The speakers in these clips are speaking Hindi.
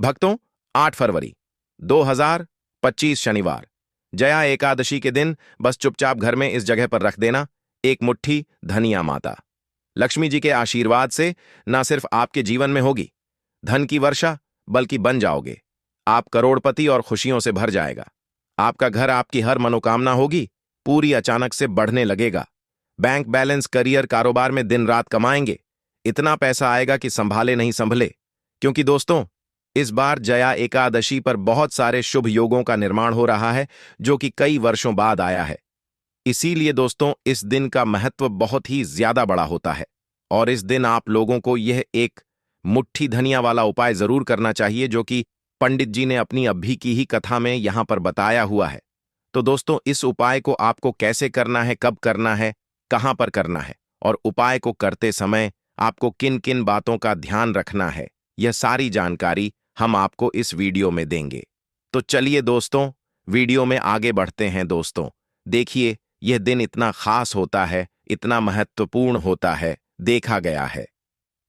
भक्तों, 8 फरवरी 2025 शनिवार जया एकादशी के दिन बस चुपचाप घर में इस जगह पर रख देना एक मुट्ठी धनिया माता। लक्ष्मी जी के आशीर्वाद से ना सिर्फ आपके जीवन में होगी धन की वर्षा, बल्कि बन जाओगे आप करोड़पति और खुशियों से भर जाएगा। आपका घर, आपकी हर मनोकामना होगी पूरी, अचानक से बढ़ने लगेगा। बैंक बैलेंस, करियर, कारोबार में दिन रात कमाएंगे, इतना पैसा आएगा कि संभाले नहीं संभले। क्योंकि दोस्तों, इस बार जया एकादशी पर बहुत सारे शुभ योगों का निर्माण हो रहा है जो कि कई वर्षों बाद आया है। इसीलिए दोस्तों, इस दिन का महत्व बहुत ही ज्यादा बड़ा होता है और इस दिन आप लोगों को यह एक मुट्ठी धनिया वाला उपाय जरूर करना चाहिए जो कि पंडित जी ने अपनी अभी की ही कथा में यहां पर बताया हुआ है। तो दोस्तों, इस उपाय को आपको कैसे करना है, कब करना है, कहां पर करना है और उपाय को करते समय आपको किन किन बातों का ध्यान रखना है, यह सारी जानकारी हम आपको इस वीडियो में देंगे। तो चलिए दोस्तों, वीडियो में आगे बढ़ते हैं। दोस्तों देखिए, यह दिन इतना खास होता है, इतना महत्वपूर्ण होता है। देखा गया है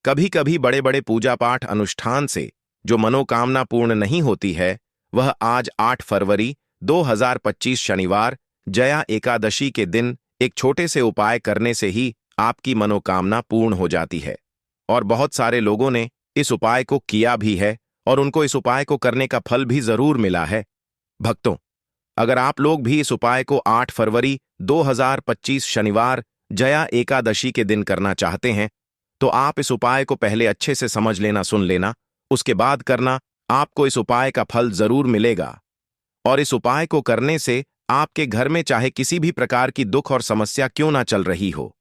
कभी कभी बड़े बड़े पूजा पाठ अनुष्ठान से जो मनोकामना पूर्ण नहीं होती है, वह आज 8 फरवरी 2025 शनिवार जया एकादशी के दिन एक छोटे से उपाय करने से ही आपकी मनोकामना पूर्ण हो जाती है। और बहुत सारे लोगों ने इस उपाय को किया भी है और उनको इस उपाय को करने का फल भी जरूर मिला है। भक्तों, अगर आप लोग भी इस उपाय को 8 फरवरी 2025 शनिवार जया एकादशी के दिन करना चाहते हैं, तो आप इस उपाय को पहले अच्छे से समझ लेना, सुन लेना, उसके बाद करना। आपको इस उपाय का फल जरूर मिलेगा। और इस उपाय को करने से आपके घर में चाहे किसी भी प्रकार की दुख और समस्या क्यों ना चल रही हो,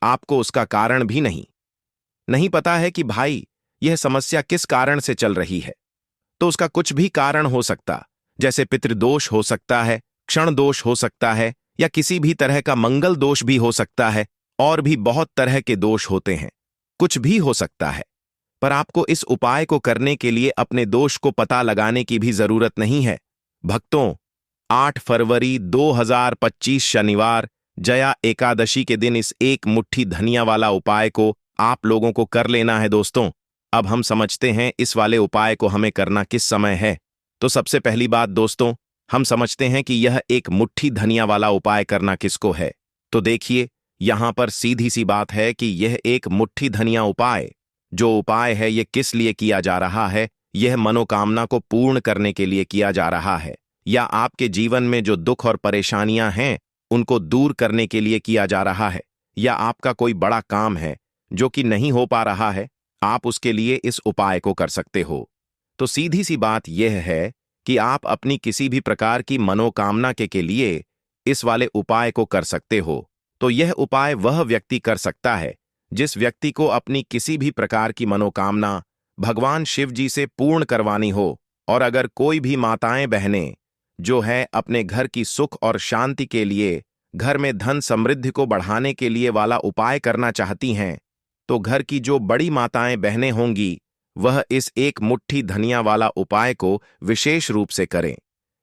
आपको उसका कारण भी नहीं पता है कि भाई यह समस्या किस कारण से चल रही है, तो उसका कुछ भी कारण हो सकता, जैसे पितृदोष हो सकता है, क्षण दोष हो सकता है, या किसी भी तरह का मंगल दोष भी हो सकता है, और भी बहुत तरह के दोष होते हैं, कुछ भी हो सकता है। पर आपको इस उपाय को करने के लिए अपने दोष को पता लगाने की भी जरूरत नहीं है। भक्तों, 8 फरवरी 2025 शनिवार जया एकादशी के दिन इस एक मुट्ठी धनिया वाला उपाय को आप लोगों को कर लेना है। दोस्तों, अब हम समझते हैं इस वाले उपाय को हमें करना किस समय है। तो सबसे पहली बात दोस्तों, हम समझते हैं कि यह एक मुट्ठी धनिया वाला उपाय करना किसको है। तो देखिए, यहां पर सीधी सी बात है कि यह एक मुट्ठी धनिया उपाय, जो उपाय है यह किस लिए किया जा रहा है। यह मनोकामना को पूर्ण करने के लिए किया जा रहा है, या आपके जीवन में जो दुख और परेशानियां हैं उनको दूर करने के लिए किया जा रहा है, या आपका कोई बड़ा काम है जो कि नहीं हो पा रहा है, आप उसके लिए इस उपाय को कर सकते हो। तो सीधी सी बात यह है कि आप अपनी किसी भी प्रकार की मनोकामना के लिए इस वाले उपाय को कर सकते हो। तो यह उपाय वह व्यक्ति कर सकता है जिस व्यक्ति को अपनी किसी भी प्रकार की मनोकामना भगवान शिव जी से पूर्ण करवानी हो। और अगर कोई भी माताएं बहनें जो है अपने घर की सुख और शांति के लिए, घर में धन समृद्धि को बढ़ाने के लिए वाला उपाय करना चाहती हैं, तो घर की जो बड़ी माताएं बहनें होंगी वह इस एक मुट्ठी धनिया वाला उपाय को विशेष रूप से करें।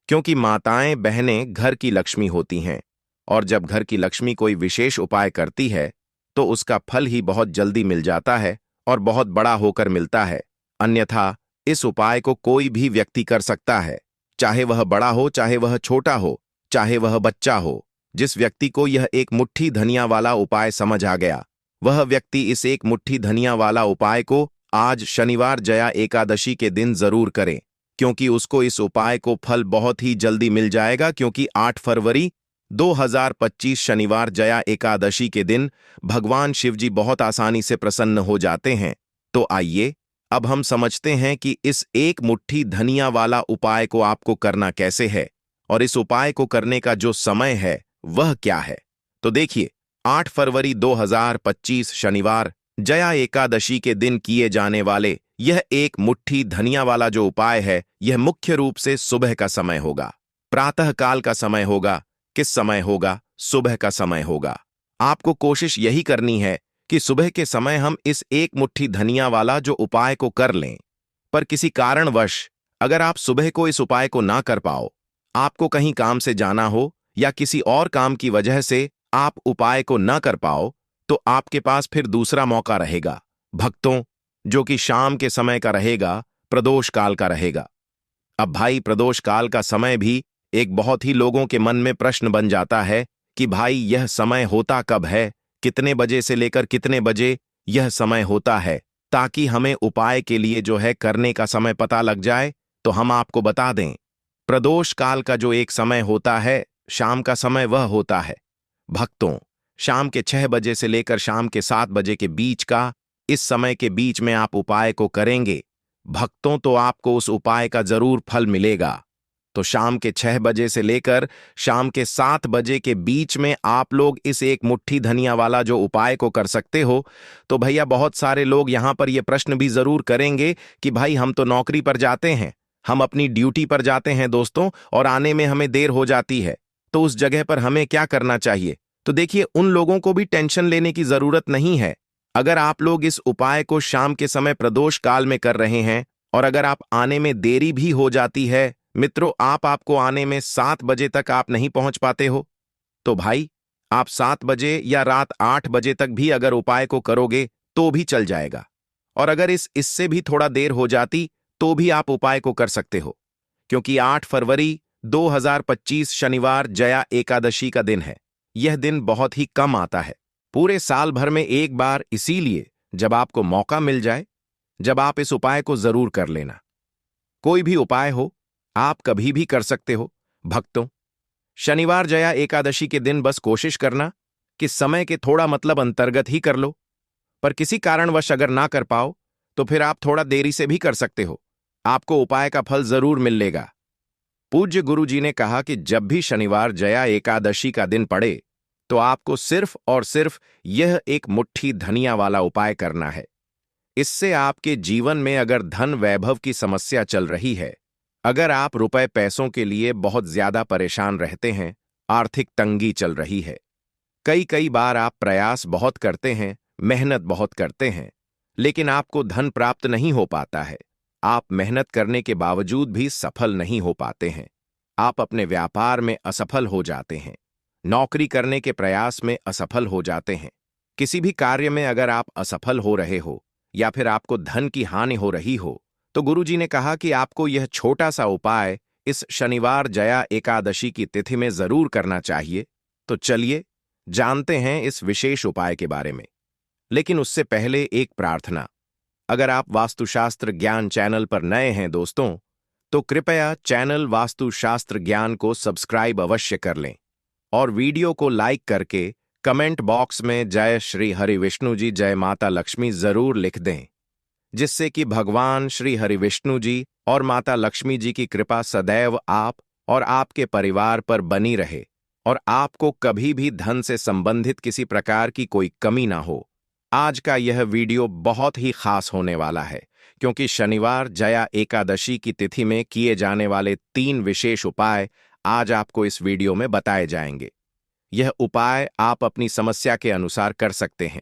क्योंकि माताएं बहनें घर की लक्ष्मी होती हैं, और जब घर की लक्ष्मी कोई विशेष उपाय करती है तो उसका फल ही बहुत जल्दी मिल जाता है और बहुत बड़ा होकर मिलता है। अन्यथा इस उपाय को कोई भी व्यक्ति कर सकता है, चाहे वह बड़ा हो, चाहे वह छोटा हो, चाहे वह बच्चा हो। जिस व्यक्ति को यह एक मुट्ठी धनिया वाला उपाय समझ आ गया, वह व्यक्ति इस एक मुट्ठी धनिया वाला उपाय को आज शनिवार जया एकादशी के दिन जरूर करे, क्योंकि उसको इस उपाय को फल बहुत ही जल्दी मिल जाएगा। क्योंकि 8 फरवरी 2025 शनिवार जया एकादशी के दिन भगवान शिवजी बहुत आसानी से प्रसन्न हो जाते हैं। तो आइए अब हम समझते हैं कि इस एक मुट्ठी धनिया वाला उपाय को आपको करना कैसे है, और इस उपाय को करने का जो समय है वह क्या है। तो देखिए, 8 फरवरी 2025 शनिवार जया एकादशी के दिन किए जाने वाले यह एक मुट्ठी धनिया वाला जो उपाय है, यह मुख्य रूप से सुबह का समय होगा, प्रातः काल का समय होगा। किस समय होगा? सुबह का समय होगा। आपको कोशिश यही करनी है कि सुबह के समय हम इस एक मुट्ठी धनिया वाला जो उपाय को कर लें। पर किसी कारणवश अगर आप सुबह को इस उपाय को ना कर पाओ, आपको कहीं काम से जाना हो या किसी और काम की वजह से आप उपाय को ना कर पाओ, तो आपके पास फिर दूसरा मौका रहेगा भक्तों, जो कि शाम के समय का रहेगा, प्रदोष काल का रहेगा। अब भाई प्रदोष काल का समय भी एक बहुत ही लोगों के मन में प्रश्न बन जाता है कि भाई यह समय होता कब है, कितने बजे से लेकर कितने बजे यह समय होता है, ताकि हमें उपाय के लिए जो है करने का समय पता लग जाए। तो हम आपको बता दें, प्रदोष काल का जो एक समय होता है, शाम का समय, वह होता है भक्तों शाम के 6 बजे से लेकर शाम के 7 बजे के बीच का। इस समय के बीच में आप उपाय को करेंगे भक्तों तो आपको उस उपाय का जरूर फल मिलेगा। तो शाम के 6 बजे से लेकर शाम के 7 बजे के बीच में आप लोग इस एक मुट्ठी धनिया वाला जो उपाय को कर सकते हो। तो भैया बहुत सारे लोग यहां पर यह प्रश्न भी जरूर करेंगे कि भाई हम तो नौकरी पर जाते हैं, हम अपनी ड्यूटी पर जाते हैं दोस्तों, और आने में हमें देर हो जाती है, तो उस जगह पर हमें क्या करना चाहिए। तो देखिए, उन लोगों को भी टेंशन लेने की जरूरत नहीं है। अगर आप लोग इस उपाय को शाम के समय प्रदोष काल में कर रहे हैं और अगर आप आने में देरी भी हो जाती है मित्रों, आपको आने में 7 बजे तक आप नहीं पहुंच पाते हो, तो भाई आप 7 बजे या रात 8 बजे तक भी अगर उपाय को करोगे तो भी चल जाएगा। और अगर इससे भी थोड़ा देर हो जाती तो भी आप उपाय को कर सकते हो, क्योंकि 8 फरवरी 2025 शनिवार जया एकादशी का दिन है। यह दिन बहुत ही कम आता है, पूरे साल भर में एक बार, इसीलिए जब आपको मौका मिल जाए, जब आप इस उपाय को जरूर कर लेना। कोई भी उपाय हो, आप कभी भी कर सकते हो भक्तों। शनिवार जया एकादशी के दिन बस कोशिश करना कि समय के थोड़ा मतलब अंतर्गत ही कर लो, पर किसी कारणवश अगर ना कर पाओ तो फिर आप थोड़ा देरी से भी कर सकते हो, आपको उपाय का फल जरूर मिलेगा। पूज्य गुरु जी ने कहा कि जब भी शनिवार जया एकादशी का दिन पड़े तो आपको सिर्फ और सिर्फ यह एक मुट्ठी धनिया वाला उपाय करना है। इससे आपके जीवन में अगर धन वैभव की समस्या चल रही है, अगर आप रुपए पैसों के लिए बहुत ज्यादा परेशान रहते हैं, आर्थिक तंगी चल रही है, कई बार आप प्रयास बहुत करते हैं, मेहनत बहुत करते हैं, लेकिन आपको धन प्राप्त नहीं हो पाता है, आप मेहनत करने के बावजूद भी सफल नहीं हो पाते हैं, आप अपने व्यापार में असफल हो जाते हैं, नौकरी करने के प्रयास में असफल हो जाते हैं, किसी भी कार्य में अगर आप असफल हो रहे हो या फिर आपको धन की हानि हो रही हो, तो गुरुजी ने कहा कि आपको यह छोटा सा उपाय इस शनिवार जया एकादशी की तिथि में जरूर करना चाहिए। तो चलिए जानते हैं इस विशेष उपाय के बारे में, लेकिन उससे पहले एक प्रार्थना। अगर आप वास्तुशास्त्र ज्ञान चैनल पर नए हैं दोस्तों, तो कृपया चैनल वास्तुशास्त्र ज्ञान को सब्सक्राइब अवश्य कर लें और वीडियो को लाइक करके कमेंट बॉक्स में जय श्री हरि विष्णु जी, जय माता लक्ष्मी जरूर लिख दें, जिससे कि भगवान श्री हरि विष्णु जी और माता लक्ष्मी जी की कृपा सदैव आप और आपके परिवार पर बनी रहे और आपको कभी भी धन से संबंधित किसी प्रकार की कोई कमी ना हो। आज का यह वीडियो बहुत ही खास होने वाला है, क्योंकि शनिवार जया एकादशी की तिथि में किए जाने वाले 3 विशेष उपाय आज आपको इस वीडियो में बताए जाएंगे। यह उपाय आप अपनी समस्या के अनुसार कर सकते हैं।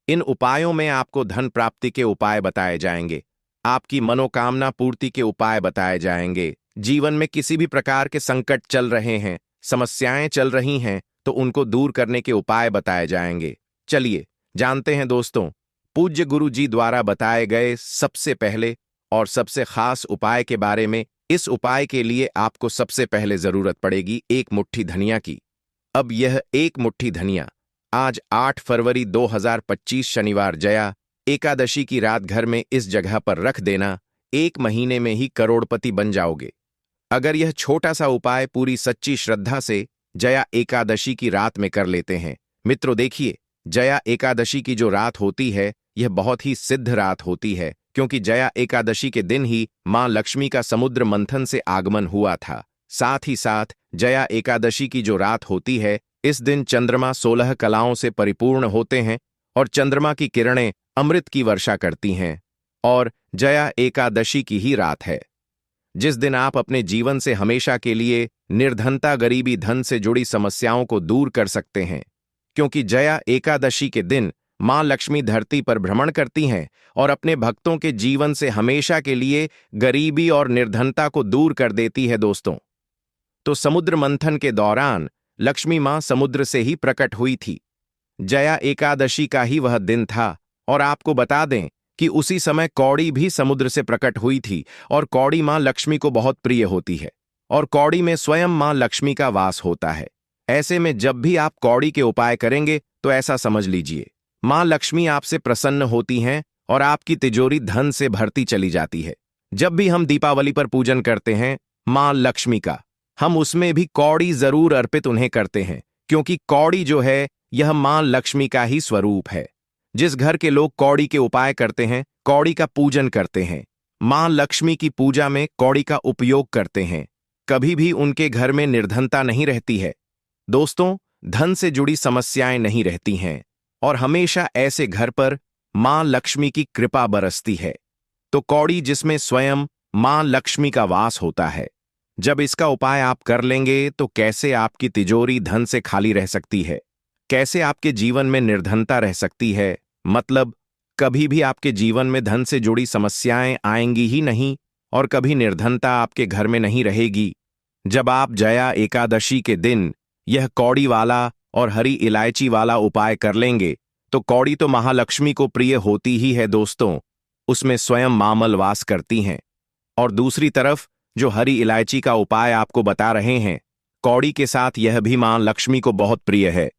इन उपायों में आपको धन प्राप्ति के उपाय बताए जाएंगे, आपकी मनोकामना पूर्ति के उपाय बताए जाएंगे, जीवन में किसी भी प्रकार के संकट चल रहे हैं, समस्याएं चल रही हैं, तो उनको दूर करने के उपाय बताए जाएंगे। चलिए जानते हैं दोस्तों, पूज्य गुरु जी द्वारा बताए गए सबसे पहले और सबसे खास उपाय के बारे में। इस उपाय के लिए आपको सबसे पहले जरूरत पड़ेगी एक मुट्ठी धनिया की। अब यह एक मुट्ठी धनिया आज 8 फरवरी 2025 शनिवार जया एकादशी की रात घर में इस जगह पर रख देना, 1 महीने में ही करोड़पति बन जाओगे। अगर यह छोटा सा उपाय पूरी सच्ची श्रद्धा से जया एकादशी की रात में कर लेते हैं मित्रों, देखिए जया एकादशी की जो रात होती है यह बहुत ही सिद्ध रात होती है, क्योंकि जया एकादशी के दिन ही मां लक्ष्मी का समुद्र मंथन से आगमन हुआ था। साथ ही साथ जया एकादशी की जो रात होती है, इस दिन चंद्रमा 16 कलाओं से परिपूर्ण होते हैं और चंद्रमा की किरणें अमृत की वर्षा करती हैं। और जया एकादशी की ही रात है जिस दिन आप अपने जीवन से हमेशा के लिए निर्धनता, गरीबी, धन से जुड़ी समस्याओं को दूर कर सकते हैं, क्योंकि जया एकादशी के दिन मां लक्ष्मी धरती पर भ्रमण करती हैं और अपने भक्तों के जीवन से हमेशा के लिए गरीबी और निर्धनता को दूर कर देती है दोस्तों। तो समुद्र मंथन के दौरान लक्ष्मी मां समुद्र से ही प्रकट हुई थी। जया एकादशी का ही वह दिन था और आपको बता दें कि उसी समय कौड़ी भी समुद्र से प्रकट हुई थी और कौड़ी मां लक्ष्मी को बहुत प्रिय होती है और कौड़ी में स्वयं मां लक्ष्मी का वास होता है। ऐसे में जब भी आप कौड़ी के उपाय करेंगे तो ऐसा समझ लीजिए, मां लक्ष्मी आपसे प्रसन्न होती हैं और आपकी तिजोरी धन से भरती चली जाती है। जब भी हम दीपावली पर पूजन करते हैं मां लक्ष्मी का, हम उसमें भी कौड़ी जरूर अर्पित उन्हें करते हैं, क्योंकि कौड़ी जो है यह मां लक्ष्मी का ही स्वरूप है। जिस घर के लोग कौड़ी के उपाय करते हैं, कौड़ी का पूजन करते हैं, मां लक्ष्मी की पूजा में कौड़ी का उपयोग करते हैं, कभी भी उनके घर में निर्धनता नहीं रहती है। दोस्तों, धन से जुड़ी समस्याएं नहीं रहती हैं और हमेशा ऐसे घर पर मां लक्ष्मी की कृपा बरसती है। तो कौड़ी जिसमें स्वयं मां लक्ष्मी का वास होता है, जब इसका उपाय आप कर लेंगे तो कैसे आपकी तिजोरी धन से खाली रह सकती है, कैसे आपके जीवन में निर्धनता रह सकती है, मतलब कभी भी आपके जीवन में धन से जुड़ी समस्याएं आएंगी ही नहीं और कभी निर्धनता आपके घर में नहीं रहेगी। जब आप जया एकादशी के दिन यह कौड़ी वाला और हरी इलायची वाला उपाय कर लेंगे तो कौड़ी तो महालक्ष्मी को प्रिय होती ही है दोस्तों, उसमें स्वयं मामल वास करती हैं। और दूसरी तरफ जो हरी इलायची का उपाय आपको बता रहे हैं, कौड़ी के साथ यह भी मां लक्ष्मी को बहुत प्रिय है।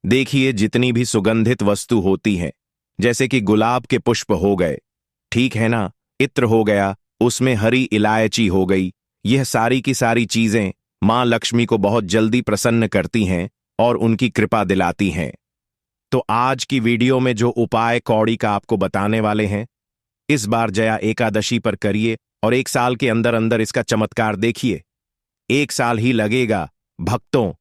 देखिए, जितनी भी सुगंधित वस्तु होती हैं, जैसे कि गुलाब के पुष्प हो गए, ठीक है ना, इत्र हो गया, उसमें हरी इलायची हो गई, यह सारी की सारी चीजें मां लक्ष्मी को बहुत जल्दी प्रसन्न करती हैं और उनकी कृपा दिलाती हैं। तो आज की वीडियो में जो उपाय कौड़ी का आपको बताने वाले हैं, इस बार जया एकादशी पर करिए और 1 साल के अंदर अंदर इसका चमत्कार देखिए। 1 साल ही लगेगा भक्तों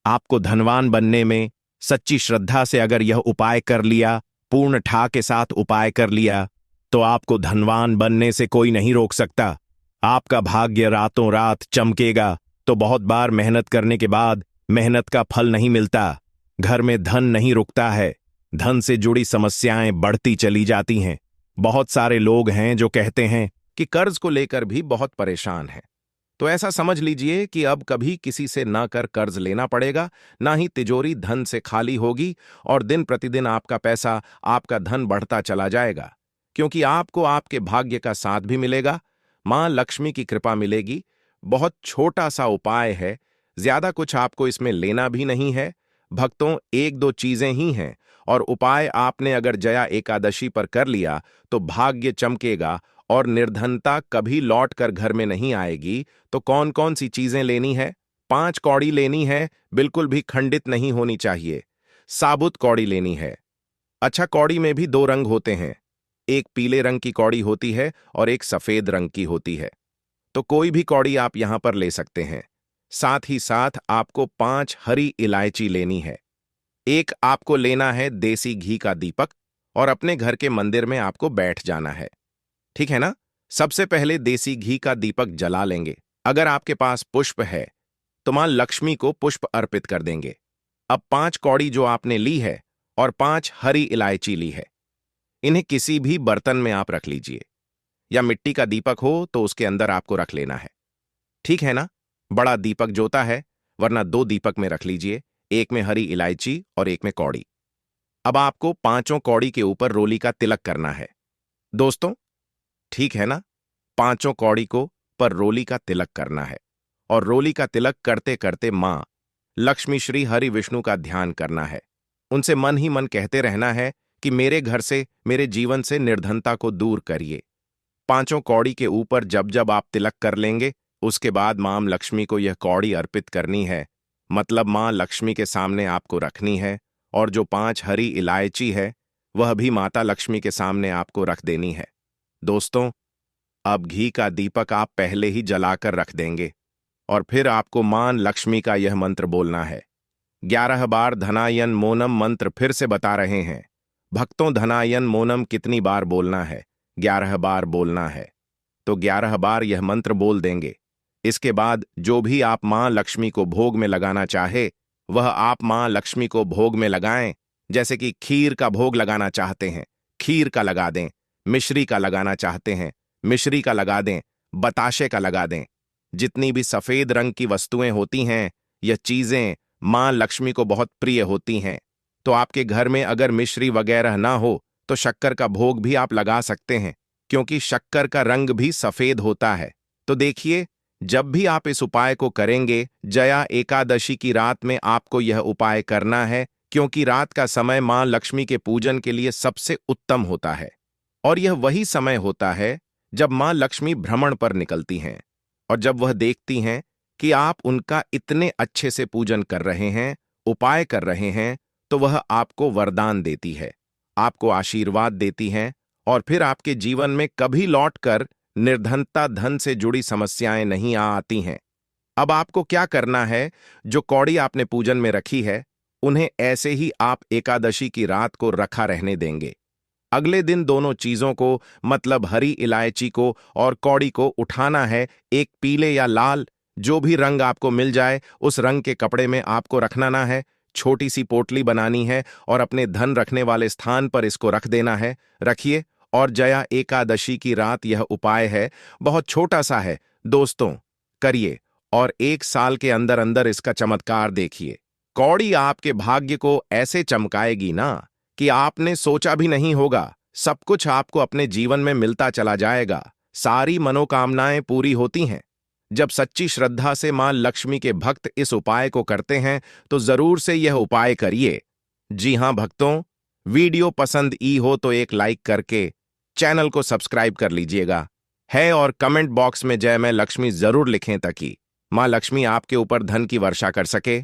आपको धनवान बनने में। सच्ची श्रद्धा से अगर यह उपाय कर लिया, पूर्ण ठा के साथ उपाय कर लिया, तो आपको धनवान बनने से कोई नहीं रोक सकता। आपका भाग्य रातों रात चमकेगा। तो बहुत बार मेहनत करने के बाद मेहनत का फल नहीं मिलता, घर में धन नहीं रुकता है, धन से जुड़ी समस्याएं बढ़ती चली जाती हैं। बहुत सारे लोग हैं जो कहते हैं कि कर्ज को लेकर भी बहुत परेशान हैं। तो ऐसा समझ लीजिए कि अब कभी किसी से ना कर कर्ज लेना पड़ेगा, ना ही तिजोरी धन से खाली होगी और दिन प्रतिदिन आपका पैसा, आपका धन बढ़ता चला जाएगा, क्योंकि आपको आपके भाग्य का साथ भी मिलेगा, मां लक्ष्मी की कृपा मिलेगी। बहुत छोटा सा उपाय है, ज्यादा कुछ आपको इसमें लेना भी नहीं है भक्तों, 1-2 चीजें ही हैं और उपाय आपने अगर जया एकादशी पर कर लिया तो भाग्य चमकेगा और निर्धनता कभी लौट कर घर में नहीं आएगी। तो कौन कौन सी चीजें लेनी है? 5 कौड़ी लेनी है, बिल्कुल भी खंडित नहीं होनी चाहिए। साबुत कौड़ी लेनी है। अच्छा, कौड़ी में भी 2 रंग होते हैं, एक पीले रंग की कौड़ी होती है और एक सफेद रंग की होती है। तो कोई भी कौड़ी आप यहां पर ले सकते हैं। साथ ही साथ आपको 5 हरी इलायची लेनी है। एक आपको लेना है देसी घी का दीपक और अपने घर के मंदिर में आपको बैठ जाना है, ठीक है ना। सबसे पहले देसी घी का दीपक जला लेंगे। अगर आपके पास पुष्प है तो मां लक्ष्मी को पुष्प अर्पित कर देंगे। अब 5 कौड़ी जो आपने ली है और 5 हरी इलायची ली है, इन्हें किसी भी बर्तन में आप रख लीजिए, या मिट्टी का दीपक हो तो उसके अंदर आपको रख लेना है, ठीक है ना। बड़ा दीपक जोता है, वरना 2 दीपक में रख लीजिए, एक में हरी इलायची और एक में कौड़ी। अब आपको 5 कौड़ी के ऊपर रोली का तिलक करना है दोस्तों, ठीक है ना। 5 कौड़ी को पर रोली का तिलक करना है और रोली का तिलक करते करते मां लक्ष्मी श्री हरि विष्णु का ध्यान करना है। उनसे मन ही मन कहते रहना है कि मेरे घर से, मेरे जीवन से निर्धनता को दूर करिए। 5 कौड़ी के ऊपर जब जब आप तिलक कर लेंगे, उसके बाद मां लक्ष्मी को यह कौड़ी अर्पित करनी है, मतलब मां लक्ष्मी के सामने आपको रखनी है। और जो 5 हरी इलायची है वह भी माता लक्ष्मी के सामने आपको रख देनी है। दोस्तों, अब घी का दीपक आप पहले ही जलाकर रख देंगे और फिर आपको मां लक्ष्मी का यह मंत्र बोलना है। 11 बार धनायन मोनम मंत्र फिर से बता रहे हैं भक्तों, धनायन मोनम कितनी बार बोलना है? 11 बार बोलना है। तो 11 बार यह मंत्र बोल देंगे। इसके बाद जो भी आप मां लक्ष्मी को भोग में लगाना चाहे वह आप मां लक्ष्मी को भोग में लगाएं। जैसे कि खीर का भोग लगाना चाहते हैं, खीर का लगा दें, मिश्री का लगाना चाहते हैं, मिश्री का लगा दें, बताशे का लगा दें। जितनी भी सफेद रंग की वस्तुएं होती हैं, यह चीजें मां लक्ष्मी को बहुत प्रिय होती हैं। तो आपके घर में अगर मिश्री वगैरह ना हो तो शक्कर का भोग भी आप लगा सकते हैं, क्योंकि शक्कर का रंग भी सफेद होता है। तो देखिए, जब भी आप इस उपाय को करेंगे, जया एकादशी की रात में आपको यह उपाय करना है, क्योंकि रात का समय मां लक्ष्मी के पूजन के लिए सबसे उत्तम होता है। और यह वही समय होता है जब मां लक्ष्मी भ्रमण पर निकलती हैं, और जब वह देखती हैं कि आप उनका इतने अच्छे से पूजन कर रहे हैं, उपाय कर रहे हैं, तो वह आपको वरदान देती है, आपको आशीर्वाद देती हैं, और फिर आपके जीवन में कभी लौटकर निर्धनता, धन से जुड़ी समस्याएं नहीं आती हैं। अब आपको क्या करना है? जो कौड़ी आपने पूजन में रखी है, उन्हें ऐसे ही आप एकादशी की रात को रखा रहने देंगे। अगले दिन दोनों चीजों को, मतलब हरी इलायची को और कौड़ी को उठाना है। एक पीले या लाल, जो भी रंग आपको मिल जाए, उस रंग के कपड़े में आपको रखना ना है। छोटी सी पोटली बनानी है और अपने धन रखने वाले स्थान पर इसको रख देना है। रखिए। और जया एकादशी की रात यह उपाय है, बहुत छोटा सा है दोस्तों, करिए और 1 साल के अंदर अंदर इसका चमत्कार देखिए। कौड़ी आपके भाग्य को ऐसे चमकाएगी ना कि आपने सोचा भी नहीं होगा। सब कुछ आपको अपने जीवन में मिलता चला जाएगा। सारी मनोकामनाएं पूरी होती हैं। जब सच्ची श्रद्धा से मां लक्ष्मी के भक्त इस उपाय को करते हैं, तो जरूर से यह उपाय करिए। जी हां भक्तों, वीडियो पसंद ई हो तो एक लाइक करके चैनल को सब्सक्राइब कर लीजिएगा है, और कमेंट बॉक्स में जय मैं लक्ष्मी जरूर लिखें, ताकि मां लक्ष्मी आपके ऊपर धन की वर्षा कर सके।